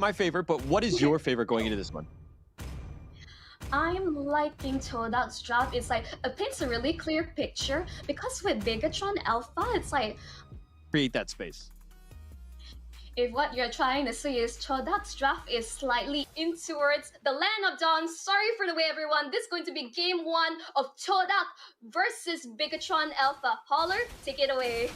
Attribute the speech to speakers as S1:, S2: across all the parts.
S1: my favorite, but what is your favorite going into this one?
S2: I'm liking Todak's draft. It's like it paints a really clear picture because with Bigetron Alpha, it's like
S1: Create that space.
S2: if what you're trying to say is Todak's draft is slightly in towards the Land of Dawn. Sorry for the way, everyone. This is going to be game 1 of Todak versus Bigetron Alpha. Holler, take it away.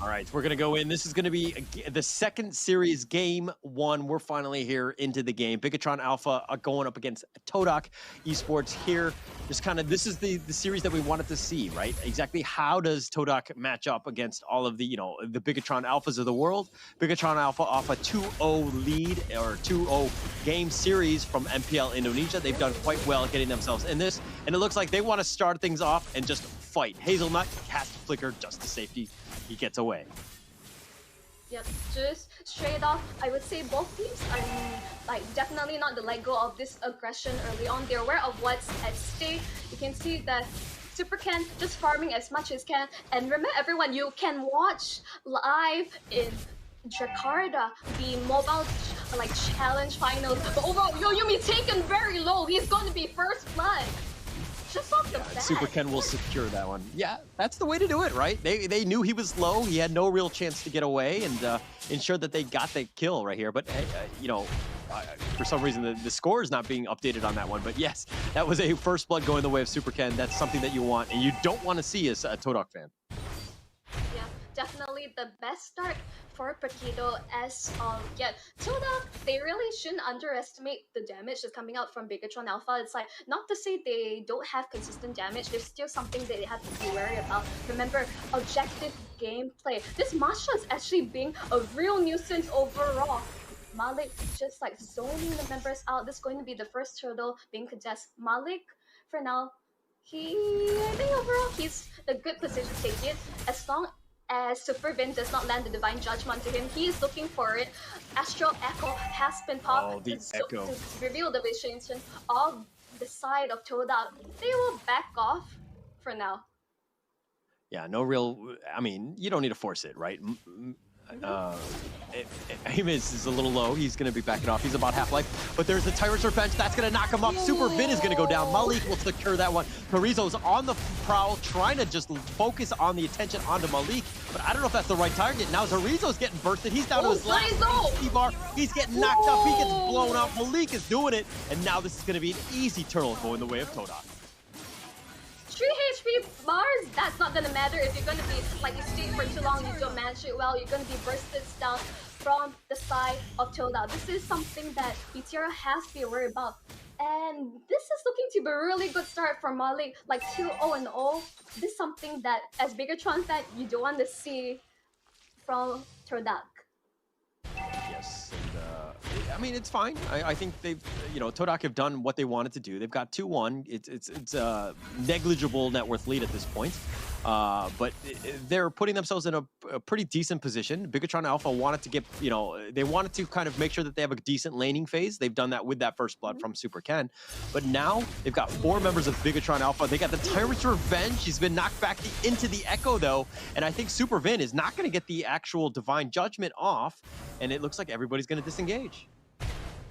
S1: All right, we're going to go in. This is going to be the second series, game 1. We're finally here into the game. Bigetron Alpha going up against Todak Esports here. Just kind of, this is the series that we wanted to see, right? Exactly how does Todak match up against all of the, the Bigetron Alphas of the world? Bigetron Alpha off a 2-0 lead or 2-0 game series from MPL Indonesia. They've done quite well at getting themselves in this. And it looks like they want to start things off and just fight. Hazelnut has to flicker just to safety. He gets away.
S2: Yep, just straight off, I would say both teams are definitely not the let go of this aggression early on. They're aware of what's at stake. You can see that Super Ken just farming as much as can. And remember, everyone, you can watch live in Jakarta the mobile challenge finals. But overall, Yumi taken very low. He's going to be first blood. Just off the bat.
S1: Super Ken will secure that one. Yeah, that's the way to do it, right? They knew he was low. He had no real chance to get away and ensure that they got the kill right here. But, for some reason, the score is not being updated on that one. But yes, that was a first blood going the way of Super Ken. That's something that you want and you don't want to see as a Todak fan.
S2: Yeah, definitely the best start for Paquito as of yet. Todak, they really shouldn't underestimate the damage that's coming out from Bigetron Alpha. It's like, not to say they don't have consistent damage, there's still something that they have to be wary about. Remember, objective gameplay. This Masha is actually being a real nuisance overall. Malik just zoning the members out. This is going to be the first turtle being contested. Malik, for now, I think overall he's a good position to take it. As long as Super Vin does not land the Divine Judgment to him, he is looking for it. Astral Echo has been popped to reveal the vision of the side of Todak. They will back off for now.
S1: Yeah, no real, I mean, you don't need to force it, right? Amos is a little low. He's going to be backing off. He's about half-life. But there's the Tyrant's Revenge. That's going to knock him up. Super Vin is going to go down. Malik will secure that one. Carrizo's on the prowl, trying to just focus on the attention onto Malik. But I don't know if that's the right target. Now Zarizo's getting bursted. He's down to his last C-bar. He's getting knocked up. He gets blown up. Malik is doing it. And now this is going to be an easy turtle going the way of Todak.
S2: 3 HP bars, that's not gonna matter if you're gonna be you stay for too long, you don't manage it well, you're gonna be bursted down from the side of Todak. This is something that BTR has to be worried about. And this is looking to be a really good start for Malik, 2-0-0. This is something that, as Bigetron fan, you don't want to see from Todak.
S1: Yes, and I mean, it's fine. I think they've, Todak have done what they wanted to do. They've got 2-1. It's a negligible net worth lead at this point. But they're putting themselves in a pretty decent position. Bigetron Alpha wanted to get, they wanted to kind of make sure that they have a decent laning phase. They've done that with that first blood from Super Ken. But now they've got 4 members of Bigetron Alpha. They got the Tyrant's Revenge. He's been knocked back into the Echo, though. And I think Super Vin is not going to get the actual Divine Judgment off. And it looks like everybody's going to disengage.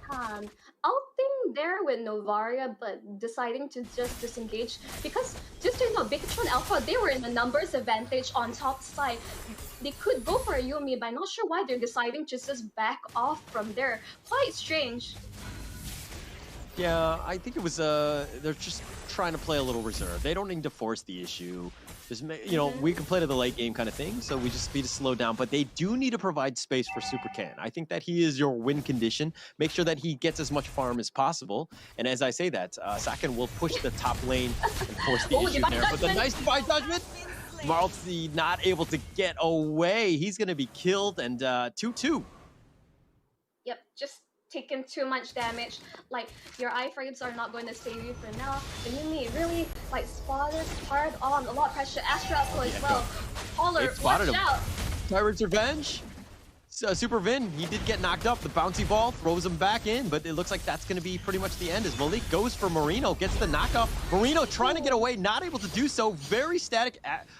S2: Ulting there with Novaria, but deciding to just disengage because just to know, Bigetron Alpha, they were in a numbers advantage on top side. They could go for a Yumi, but I'm not sure why they're deciding to just back off from there. Quite strange.
S1: Yeah, I think it was, they're just trying to play a little reserve. They don't need to force the issue. Just, we can play to the late game kind of thing, so we just need to slow down. But they do need to provide space for Super Ken. I think that he is your win condition. Make sure that he gets as much farm as possible. And as I say that, Saken will push the top lane and force the issue there. But the nice Divine Judgment, Marlty not able to get away. He's going to be killed, and 2-2.
S2: Yep, just taken too much damage. Your iframes are not going to save you for now. The Yumi really spotted hard on, a lot of pressure. Astral as well. Holler, watch out.
S1: Tyrant's Revenge. Super Vin, he did get knocked up. The bouncy ball throws him back in, but it looks like that's going to be pretty much the end as Malik goes for Marino, gets the knockoff. Marino trying to get away, not able to do so. Very static.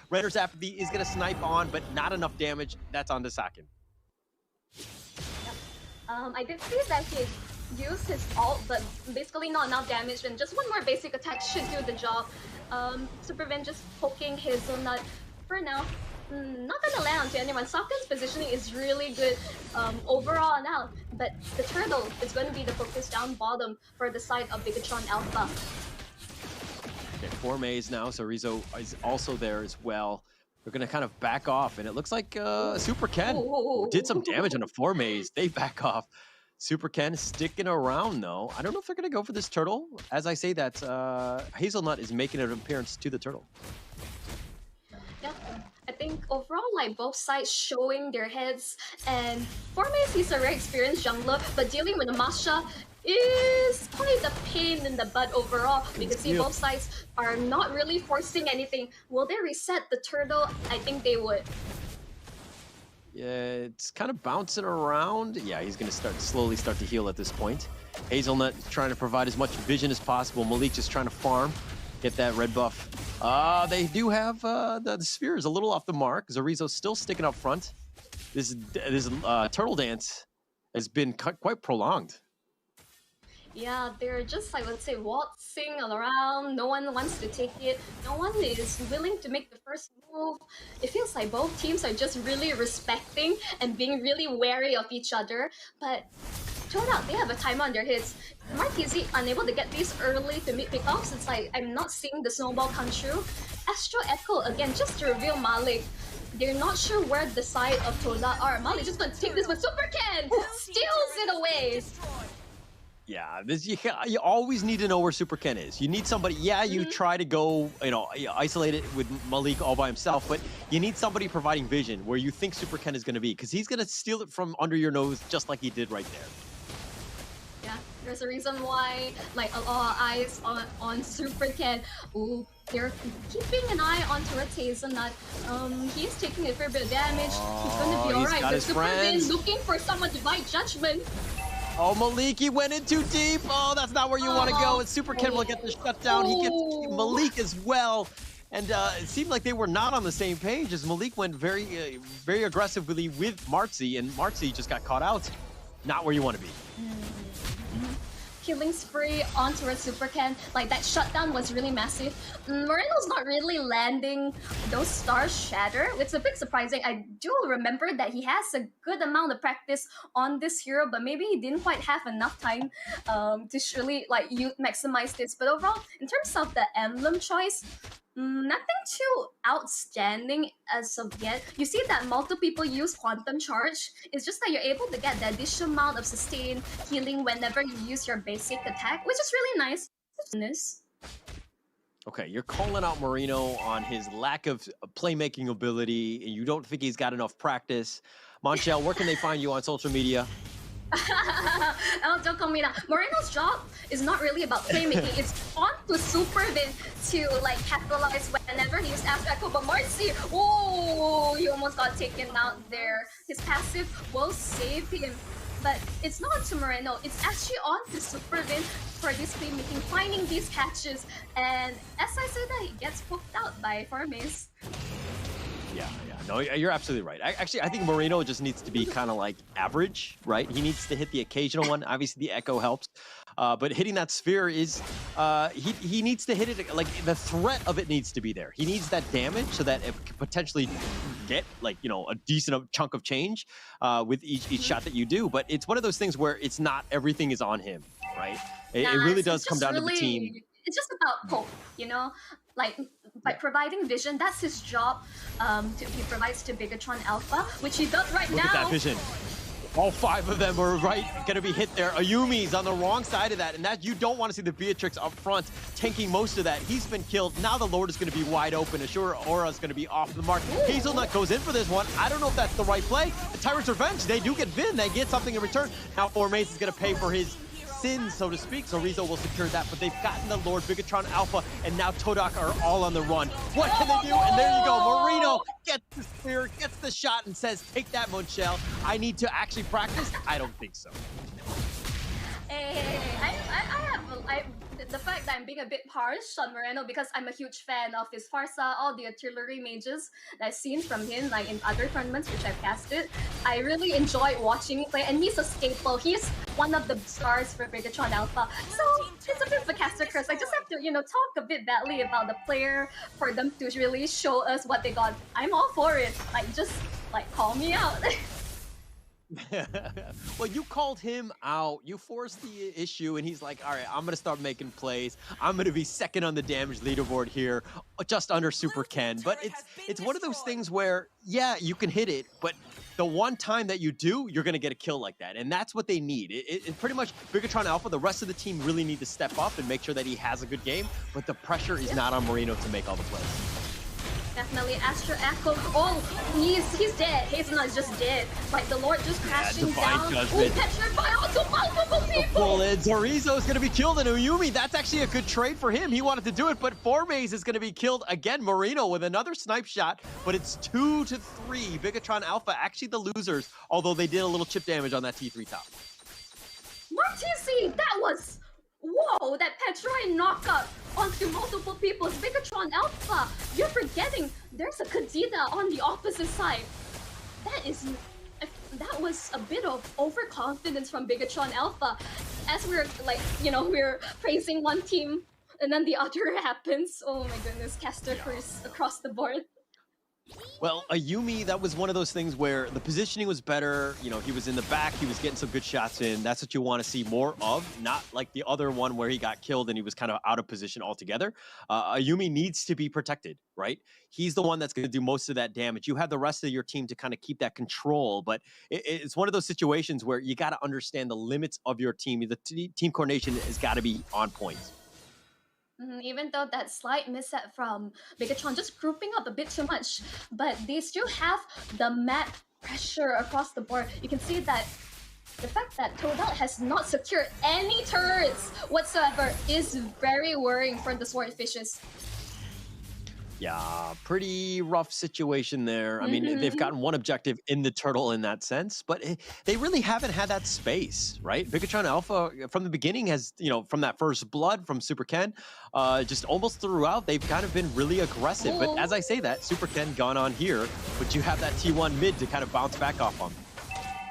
S1: Raiders Apathy is going to snipe on, but not enough damage. That's on to Saken.
S2: I did see that he used his ult, but basically not enough damage, and just one more basic attack should do the job. Superman just poking Hazelnut for now. Not gonna land onto anyone. Soften's positioning is really good overall now, but the turtle is going to be the focus down bottom for the side of Bigetron Alpha.
S1: Okay, 4 Mays now, so Rizzo is also there as well. They're gonna kind of back off, and it looks like Super Ken did some damage on a 4 Maze. They back off. Super Ken sticking around though. I don't know if they're gonna go for this turtle. As I say that, Hazelnut is making an appearance to the turtle.
S2: Yeah, I think overall, like both sides showing their heads, and for me, he's a very experienced jungler, but dealing with Masha is quite a pain in the butt overall. You can see both sides are not really forcing anything. Will they reset the turtle? I think they would.
S1: Yeah, it's kind of bouncing around. Yeah, he's gonna slowly start to heal at this point. Hazelnut trying to provide as much vision as possible. Malik just trying to farm, get that red buff. They do have the sphere is a little off the mark. Zarizo's still sticking up front. This turtle dance has been quite prolonged.
S2: Yeah, they're just like, let's say, waltzing around. No one wants to take it. No one is willing to make the first move. It feels like both teams are just really respecting and being really wary of each other. But Todak, they have a timer on their hits. Marquise unable to get these early to meet pickoffs. It's like, I'm not seeing the snowball come true. Astro Echo, again, just to reveal Malik. They're not sure where the side of Todak are. Malik just gonna take this with Super Ken! Steals it away!
S1: Yeah, you always need to know where Super Ken is. You need somebody. Yeah, you try to go, isolate it with Malik all by himself, but you need somebody providing vision where you think Super Ken is going to be, because he's going to steal it from under your nose just like he did right there.
S2: Yeah, there's a reason why, like, a lot of eyes on Super Ken. Ooh, they're keeping an eye on towards Hazelnut. He's taking a fair bit of damage. He's gonna be alright. But Super Ken looking for someone to bite judgment.
S1: Oh, Malik, he went in too deep. Oh, that's not where you want to go. And Super Ken will get the shutdown. He gets Malik as well. And it seemed like they were not on the same page as Malik went very aggressively with Marzi, and Marzi just got caught out. Not where you want to be.
S2: Killing spree onto a Super Ken. Like, that shutdown was really massive. Moreno's not really landing those stars shatter. It's a bit surprising. I do remember that he has a good amount of practice on this hero, but maybe he didn't quite have enough time to surely like maximize this. But overall, in terms of the emblem choice, nothing too outstanding as of yet. You see that multiple people use Quantum Charge. It's just that you're able to get the additional amount of sustain healing whenever you use your basic attack, which is really nice.
S1: Okay, you're calling out Moreno on his lack of playmaking ability, and you don't think he's got enough practice. Monchel, where can they find you on social media?
S2: Oh, don't call me that. Moreno's job is not really about playmaking. It's on to Supervin to like capitalize whenever he uses Astro Echo. But Marcy, oh, he almost got taken out there. His passive will save him. But it's not to Moreno. It's actually on to Supervin for this playmaking, finding these catches. And as I said, that he gets poked out by Farmace.
S1: Yeah. No, you're absolutely right. Actually, I think Moreno just needs to be kind of like average, right? He needs to hit the occasional one. Obviously, the Echo helps. But hitting that sphere is, he needs to hit it, like the threat of it needs to be there. He needs that damage so that it could potentially get like, a decent chunk of change with each shot that you do. But it's one of those things where it's not everything is on him, right? It really does come down to the team.
S2: It's just about poke, like by providing vision. That's his job. He provides to Bigetron Alpha, which he does right now.
S1: Look at that vision. All 5 of them are gonna be hit there. Ayumi's on the wrong side of that, and that you don't want to see the Beatrix up front tanking most of that. He's been killed. Now the Lord is gonna be wide open. Assure Aura's gonna be off the mark. Hazelnut goes in for this one. I don't know if that's the right play. The Tyrant's Revenge, they do get Vin. They get something in return. Now Mace is gonna pay for his sins, so to speak, so Rizzo will secure that, but they've gotten the Lord, Bigetron Alpha, and now Todak are all on the run. What can they do? And there you go, Moreno gets the spear, gets the shot, and says, take that, Monchel. I need to actually practice? I don't think so.
S2: Hey, I have The fact that I'm being a bit harsh on Moreno because I'm a huge fan of his Farsa, all the artillery mages that I've seen from him, like in other tournaments which I've casted. I really enjoy watching him play, and he's a staple. He's one of the stars for Bigetron Alpha. So it's a bit of a caster curse. I just have to, talk a bit badly about the player for them to really show us what they got. I'm all for it. Just call me out.
S1: Well, you called him out. You forced the issue, and he's like, all right, I'm going to start making plays. I'm going to be second on the damage leaderboard here, just under Super Ken. But it's one of those things where, yeah, you can hit it, but the one time that you do, you're going to get a kill like that. And that's what they need. It pretty much, Bigetron Alpha, the rest of the team really need to step up and make sure that he has a good game. But the pressure is not on Marino to make all the plays.
S2: Definitely, Astra Echo. Oh, he's dead. Hazelnut is just dead. The Lord just crashing down.
S1: Judgment.
S2: Petrified by onto multiple people.
S1: Well, Zorizo is going to be killed, and Uyumi, that's actually a good trade for him. He wanted to do it, but Formaze is going to be killed again. Marino with another snipe shot, but it's 2-3. Bigetron Alpha actually the losers, although they did a little chip damage on that T3 top.
S2: Martisi, that was... Whoa, that Petroid knockup onto multiple people. Bigetron Alpha, you're forgetting there's a Kadena on the opposite side. That was a bit of overconfidence from Bigetron Alpha. As we're we're praising one team and then the other happens. Oh my goodness, caster curse across the board.
S1: Well, Ayumi, that was one of those things where the positioning was better. He was in the back. He was getting some good shots in. That's what you want to see more of, not like the other one where he got killed and he was kind of out of position altogether. Ayumi needs to be protected, right? He's the one that's going to do most of that damage. You have the rest of your team to kind of keep that control, but it's one of those situations where you got to understand the limits of your team. The team coordination has got to be on point.
S2: Even though that slight misstep from Bigetron just grouping up a bit too much, but they still have the map pressure across the board. You can see that the fact that Todak has not secured any turrets whatsoever is very worrying for the Swordfishes.
S1: Yeah, pretty rough situation there. I mean, they've gotten one objective in the turtle in that sense, but they really haven't had that space, right? Bigetron Alpha, from the beginning, has, from that first blood from Super Ken, just almost throughout, they've kind of been really aggressive. But as I say that, Super Ken gone on here, but you have that T1 mid to kind of bounce back off on.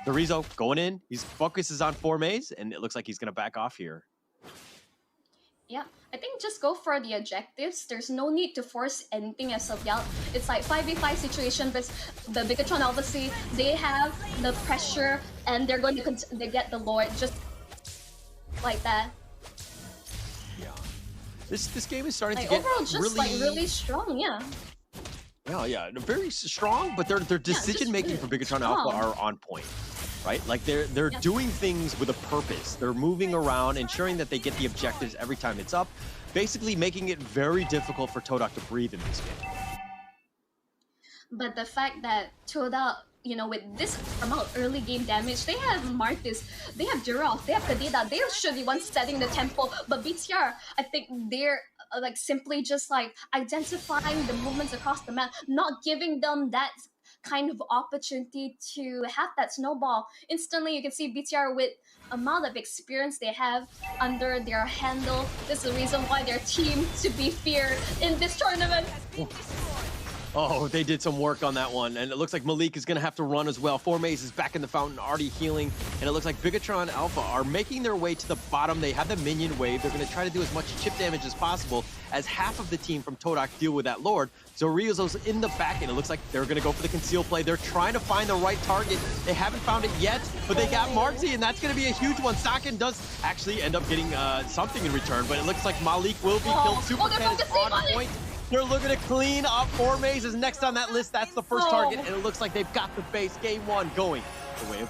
S1: Dorizo going in, he focuses on Formaze, and it looks like he's going to back off here.
S2: Yeah, I think just go for the objectives. There's no need to force anything as of yet. It's like 5v5 situation, but the Bigetron obviously, they have the pressure and they're going to they get the Lord just like that.
S1: Yeah. This game is starting to get
S2: overall just really strong, yeah.
S1: Yeah, very strong, but their decision making for Bigetron Alpha are on point. Right? They're doing things with a purpose. They're moving around, ensuring that they get the objectives every time it's up, basically making it very difficult for Todak to breathe in this game.
S2: But the fact that Todak, with this amount of early game damage, they have Martis, they have Durov, they have Kadena, they should be ones setting the tempo, but BTR, I think they're simply just identifying the movements across the map, not giving them that kind of opportunity to have that snowball. Instantly, you can see BTR with amount of experience they have under their handle. This is the reason why they're team to be feared in this tournament.
S1: Oh, they did some work on that one, and it looks like Malik is going to have to run as well. Formaze is back in the fountain, already healing, and it looks like Bigetron Alpha are making their way to the bottom. They have the minion wave. They're going to try to do as much chip damage as possible as half of the team from Todak deal with that Lord. Zorizo's in the back, and it looks like they're going to go for the conceal play. They're trying to find the right target. They haven't found it yet, but they got Marzi, and that's going to be a huge one. Sakin does actually end up getting something in return, but it looks like Malik will be killed. Super Ken is on point. They're looking to clean up. Formaze is next on that list. That's the first target, and it looks like they've got the base. Game one going the way of